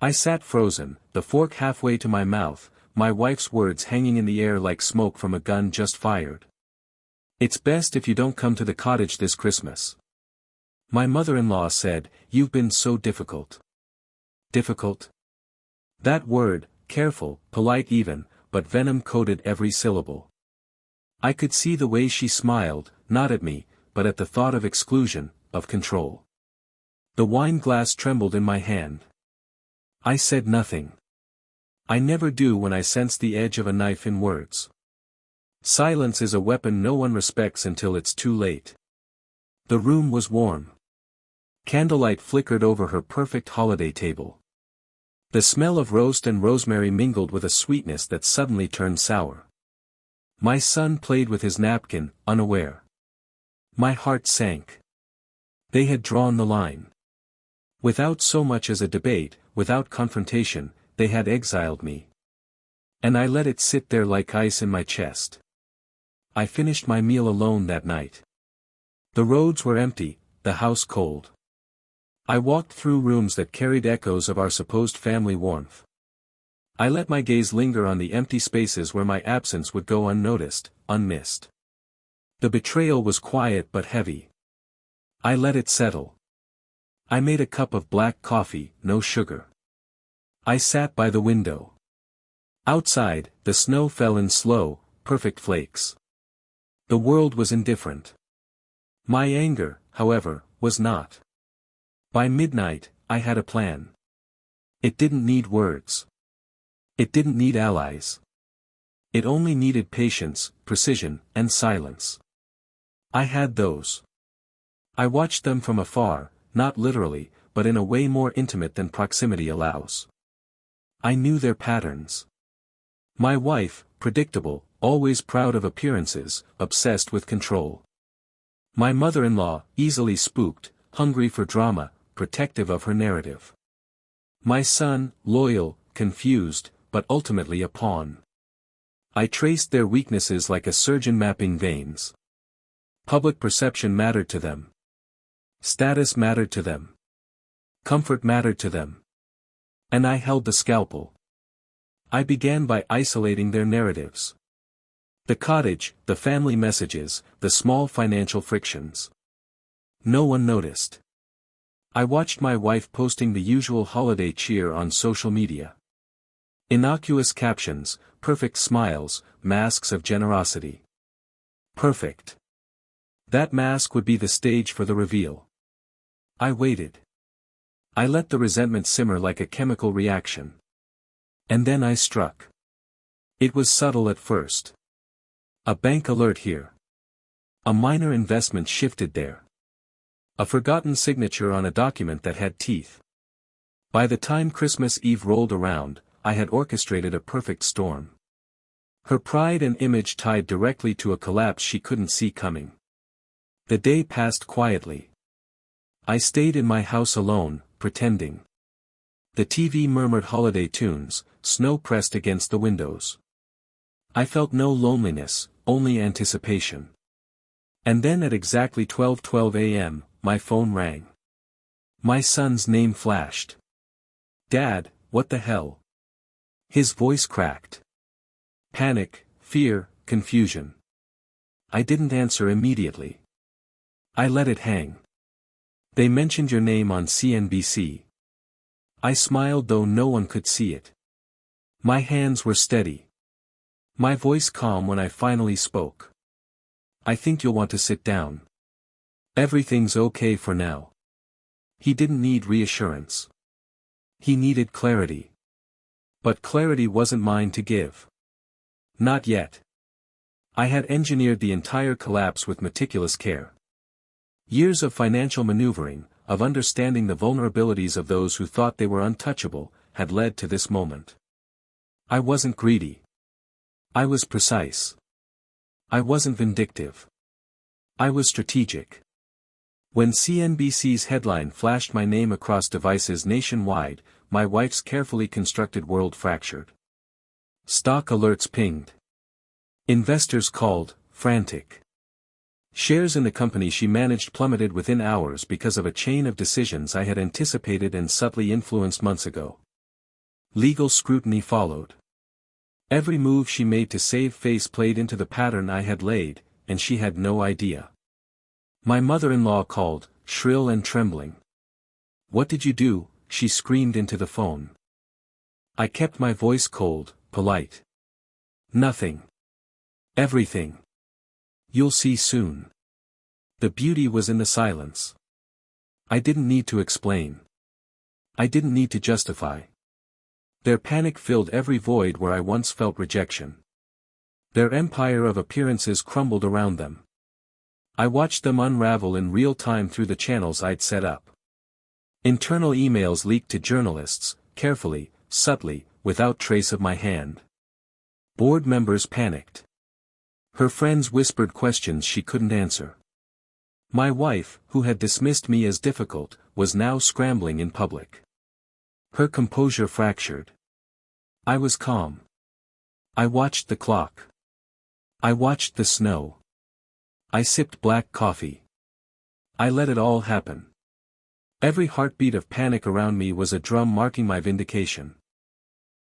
I sat frozen, the fork halfway to my mouth, my wife's words hanging in the air like smoke from a gun just fired. "It's best if you don't come to the cottage this Christmas." My mother-in-law said, "You've been so difficult." Difficult? That word, careful, polite even, but venom coated every syllable. I could see the way she smiled, not at me, but at the thought of exclusion, of control. The wine glass trembled in my hand. I said nothing. I never do when I sense the edge of a knife in words. Silence is a weapon no one respects until it's too late. The room was warm. Candlelight flickered over her perfect holiday table. The smell of roast and rosemary mingled with a sweetness that suddenly turned sour. My son played with his napkin, unaware. My heart sank. They had drawn the line. Without so much as a debate, without confrontation, they had exiled me. And I let it sit there like ice in my chest. I finished my meal alone that night. The roads were empty, the house cold. I walked through rooms that carried echoes of our supposed family warmth. I let my gaze linger on the empty spaces where my absence would go unnoticed, unmissed. The betrayal was quiet but heavy. I let it settle. I made a cup of black coffee, no sugar. I sat by the window. Outside, the snow fell in slow, perfect flakes. The world was indifferent. My anger, however, was not. By midnight, I had a plan. It didn't need words. It didn't need allies. It only needed patience, precision, and silence. I had those. I watched them from afar, not literally, but in a way more intimate than proximity allows. I knew their patterns. My wife, predictable, always proud of appearances, obsessed with control. My mother-in-law, easily spooked, hungry for drama, protective of her narrative. My son, loyal, confused, but ultimately a pawn. I traced their weaknesses like a surgeon mapping veins. Public perception mattered to them. Status mattered to them. Comfort mattered to them. And I held the scalpel. I began by isolating their narratives. The cottage, the family messages, the small financial frictions. No one noticed. I watched my wife posting the usual holiday cheer on social media. Innocuous captions, perfect smiles, masks of generosity. Perfect. That mask would be the stage for the reveal. I waited. I let the resentment simmer like a chemical reaction. And then I struck. It was subtle at first. A bank alert here. A minor investment shifted there. A forgotten signature on a document that had teeth. By the time Christmas Eve rolled around, I had orchestrated a perfect storm. Her pride and image tied directly to a collapse she couldn't see coming. The day passed quietly. I stayed in my house alone, pretending. The TV murmured holiday tunes, snow pressed against the windows. I felt no loneliness, only anticipation. And then at exactly 12:12 a.m., my phone rang. My son's name flashed. "Dad, what the hell?" His voice cracked. Panic, fear, confusion. I didn't answer immediately. I let it hang. "They mentioned your name on CNBC." I smiled though no one could see it. My hands were steady. My voice calm when I finally spoke. "I think you'll want to sit down. Everything's okay for now." He didn't need reassurance. He needed clarity. But clarity wasn't mine to give. Not yet. I had engineered the entire collapse with meticulous care. Years of financial maneuvering, of understanding the vulnerabilities of those who thought they were untouchable, had led to this moment. I wasn't greedy. I was precise. I wasn't vindictive. I was strategic. When CNBC's headline flashed my name across devices nationwide, my wife's carefully constructed world fractured. Stock alerts pinged. Investors called, frantic. Shares in the company she managed plummeted within hours because of a chain of decisions I had anticipated and subtly influenced months ago. Legal scrutiny followed. Every move she made to save face played into the pattern I had laid, and she had no idea. My mother-in-law called, shrill and trembling. "What did you do?" she screamed into the phone. I kept my voice cold, polite. "Nothing. Everything. You'll see soon." The beauty was in the silence. I didn't need to explain. I didn't need to justify. Their panic filled every void where I once felt rejection. Their empire of appearances crumbled around them. I watched them unravel in real time through the channels I'd set up. Internal emails leaked to journalists, carefully, subtly, without trace of my hand. Board members panicked. Her friends whispered questions she couldn't answer. My wife, who had dismissed me as difficult, was now scrambling in public. Her composure fractured. I was calm. I watched the clock. I watched the snow. I sipped black coffee. I let it all happen. Every heartbeat of panic around me was a drum marking my vindication.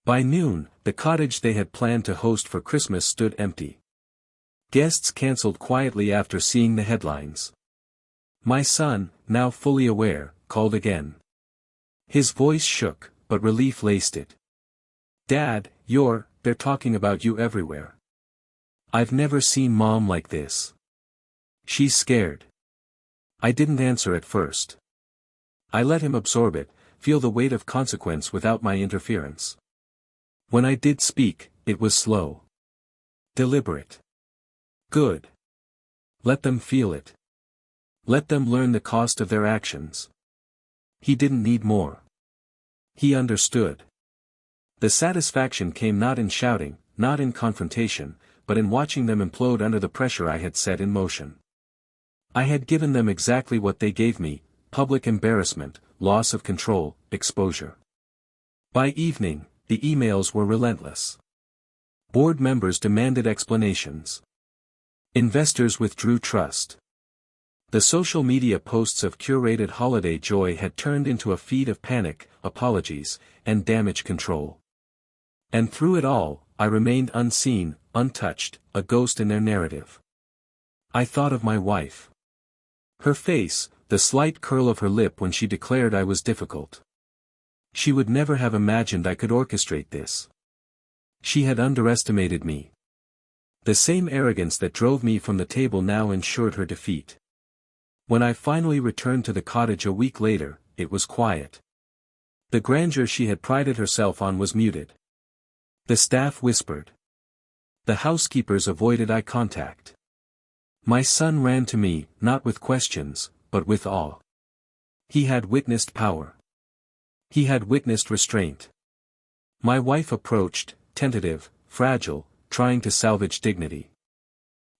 By noon, the cottage they had planned to host for Christmas stood empty. Guests canceled quietly after seeing the headlines. My son, now fully aware, called again. His voice shook, but relief laced it. "Dad, they're talking about you everywhere. I've never seen Mom like this. She's scared." I didn't answer at first. I let him absorb it, feel the weight of consequence without my interference. When I did speak, it was slow. Deliberate. "Good. Let them feel it. Let them learn the cost of their actions." He didn't need more. He understood. The satisfaction came not in shouting, not in confrontation, but in watching them implode under the pressure I had set in motion. I had given them exactly what they gave me: public embarrassment, loss of control, exposure. By evening, the emails were relentless. Board members demanded explanations. Investors withdrew trust. The social media posts of curated holiday joy had turned into a feed of panic, apologies, and damage control. And through it all, I remained unseen, untouched, a ghost in their narrative. I thought of my wife. Her face, the slight curl of her lip when she declared I was difficult. She would never have imagined I could orchestrate this. She had underestimated me. The same arrogance that drove me from the table now ensured her defeat. When I finally returned to the cottage a week later, it was quiet. The grandeur she had prided herself on was muted. The staff whispered. The housekeepers avoided eye contact. My son ran to me, not with questions, but with awe. He had witnessed power. He had witnessed restraint. My wife approached, tentative, fragile, trying to salvage dignity.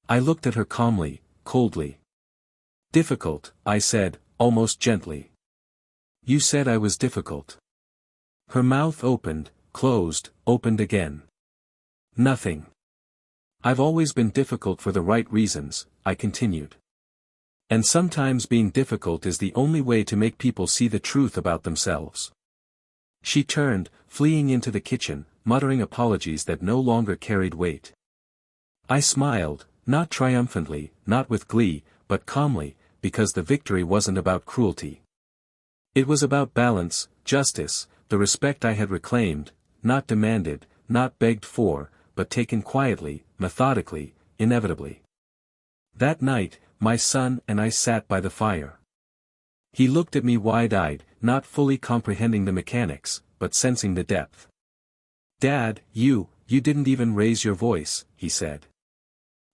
I looked at her calmly, coldly. "Difficult," I said, almost gently. "You said I was difficult." Her mouth opened, closed, opened again. "Nothing. I've always been difficult for the right reasons," I continued. "And sometimes being difficult is the only way to make people see the truth about themselves." She turned, fleeing into the kitchen, muttering apologies that no longer carried weight. I smiled, not triumphantly, not with glee, but calmly, because the victory wasn't about cruelty. It was about balance, justice, the respect I had reclaimed, not demanded, not begged for, but taken quietly, methodically, inevitably. That night, my son and I sat by the fire. He looked at me wide-eyed, not fully comprehending the mechanics, but sensing the depth. "Dad, you didn't even raise your voice," he said.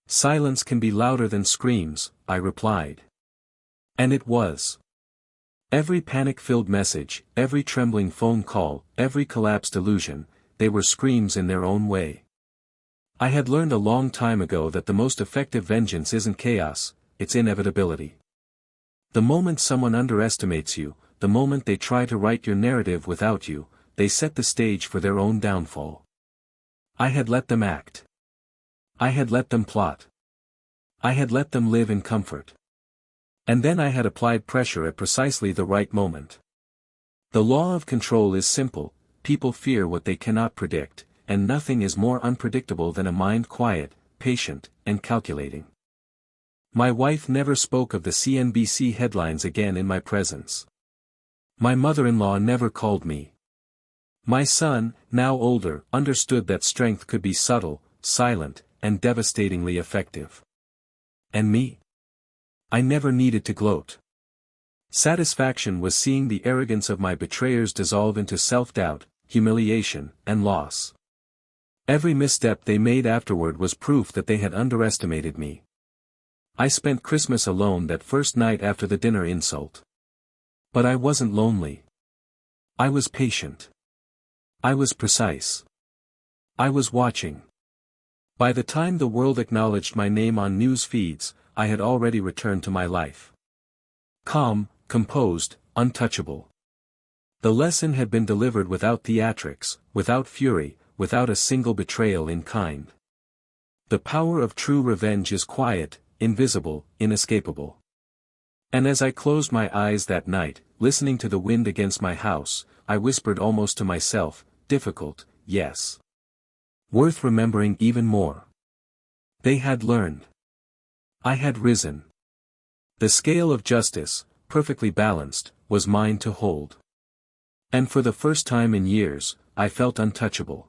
"Silence can be louder than screams," I replied. And it was. Every panic-filled message, every trembling phone call, every collapsed illusion, they were screams in their own way. I had learned a long time ago that the most effective vengeance isn't chaos, it's inevitability. The moment someone underestimates you, the moment they try to write your narrative without you, they set the stage for their own downfall. I had let them act. I had let them plot. I had let them live in comfort. And then I had applied pressure at precisely the right moment. The law of control is simple: people fear what they cannot predict, and nothing is more unpredictable than a mind quiet, patient, and calculating. My wife never spoke of the CNBC headlines again in my presence. My mother-in-law never called me. My son, now older, understood that strength could be subtle, silent, and devastatingly effective. And me? I never needed to gloat. Satisfaction was seeing the arrogance of my betrayers dissolve into self-doubt, humiliation, and loss. Every misstep they made afterward was proof that they had underestimated me. I spent Christmas alone that first night after the dinner insult. But I wasn't lonely. I was patient. I was precise. I was watching. By the time the world acknowledged my name on news feeds, I had already returned to my life. Calm, composed, untouchable. The lesson had been delivered without theatrics, without fury, without a single betrayal in kind. The power of true revenge is quiet, invisible, inescapable. And as I closed my eyes that night, listening to the wind against my house, I whispered almost to myself, difficult, yes. Worth remembering even more. They had learned. I had risen. The scale of justice, perfectly balanced, was mine to hold. And for the first time in years, I felt untouchable.